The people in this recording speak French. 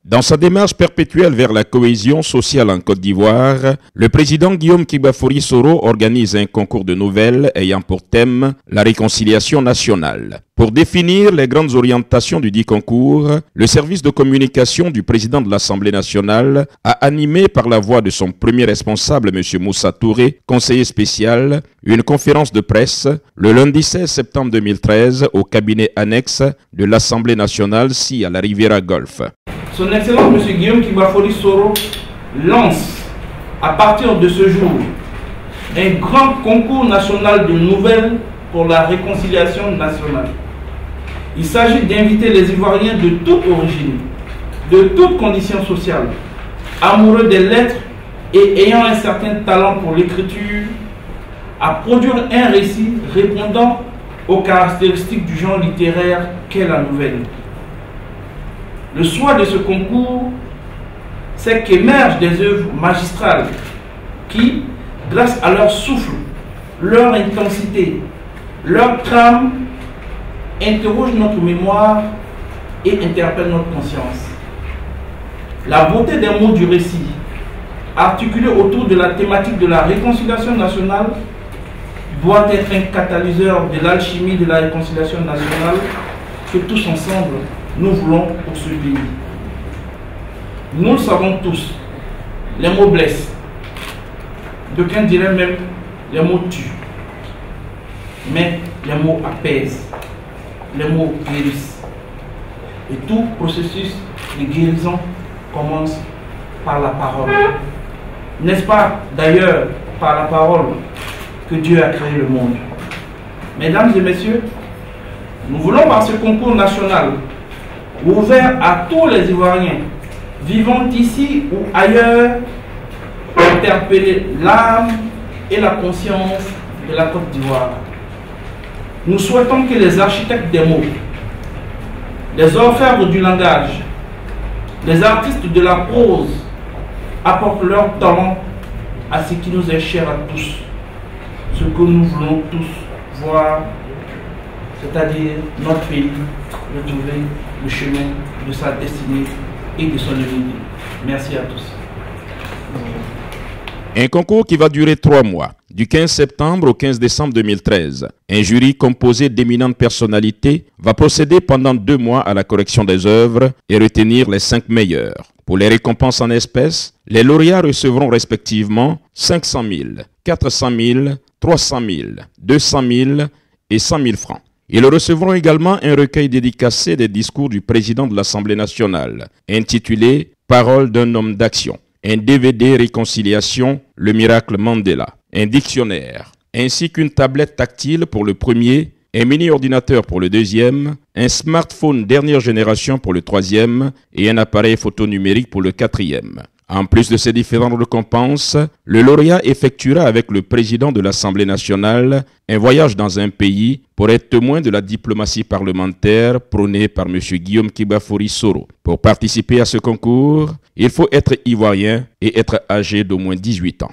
Dans sa démarche perpétuelle vers la cohésion sociale en Côte d'Ivoire, le président Guillaume Kibafori Soro organise un concours de nouvelles ayant pour thème la réconciliation nationale. Pour définir les grandes orientations du dit concours, le service de communication du président de l'Assemblée nationale a animé par la voix de son premier responsable, M. Moussa Touré, conseiller spécial, une conférence de presse le lundi 16 septembre 2013 au cabinet annexe de l'Assemblée nationale, à la Riviera Golf. Son Excellence M. Guillaume Kibafori Soro lance à partir de ce jour un grand concours national de nouvelles pour la réconciliation nationale. Il s'agit d'inviter les Ivoiriens de toute origine, de toute condition sociale, amoureux des lettres et ayant un certain talent pour l'écriture, à produire un récit répondant aux caractéristiques du genre littéraire qu'est la nouvelle. Le choix de ce concours, c'est qu'émergent des œuvres magistrales qui, grâce à leur souffle, leur intensité, leur trame, interrogent notre mémoire et interpellent notre conscience. La beauté des mots du récit, articulés autour de la thématique de la réconciliation nationale, doit être un catalyseur de l'alchimie de la réconciliation nationale que tous ensemble nous voulons pour ce pays. Nous le savons tous, les mots blessent. D'aucuns diraient même les mots tuent. Mais les mots apaisent, les mots guérissent. Et tout processus de guérison commence par la parole. N'est-ce pas d'ailleurs par la parole que Dieu a créé le monde? Mesdames et messieurs, nous voulons par ce concours national ouvert à tous les Ivoiriens vivant ici ou ailleurs interpeller l'âme et la conscience de la Côte d'Ivoire. Nous souhaitons que les architectes des mots, les orfèvres du langage, les artistes de la prose apportent leur talent à ce qui nous est cher à tous, ce que nous voulons tous voir, c'est-à-dire notre pays retrouver le chemin de sa destinée et de son unité. Merci à tous. Un concours qui va durer 3 mois, du 15 septembre au 15 décembre 2013. Un jury composé d'éminentes personnalités va procéder pendant 2 mois à la correction des œuvres et retenir les 5 meilleures. Pour les récompenses en espèces, les lauréats recevront respectivement 500 000, 400 000, 300 000, 200 000 et 100 000 francs. Ils recevront également un recueil dédicacé des discours du président de l'Assemblée nationale, intitulé « Paroles d'un homme d'action », un DVD Réconciliation, le miracle Mandela, un dictionnaire, ainsi qu'une tablette tactile pour le premier, un mini-ordinateur pour le deuxième, un smartphone dernière génération pour le troisième et un appareil photo numérique pour le quatrième. En plus de ces différentes récompenses, le lauréat effectuera avec le président de l'Assemblée nationale un voyage dans un pays pour être témoin de la diplomatie parlementaire prônée par M. Guillaume Kibafori Soro. Pour participer à ce concours, il faut être ivoirien et être âgé d'au moins 18 ans.